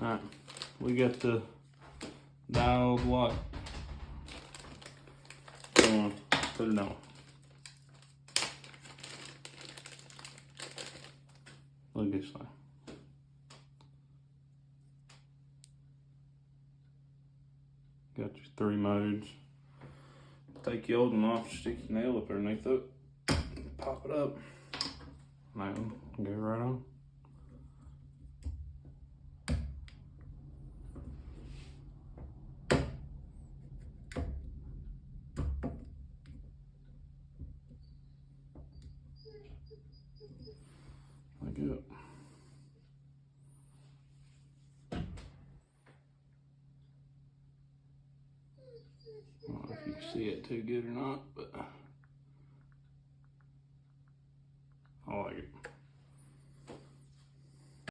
Alright, we got the dialed lock. Put it on. Look at this thing. Got your 3 modes. Take your old one off, stick your nail up underneath it, pop it up. Now, go right on. Like it. I don't know if you can see it too good or not, but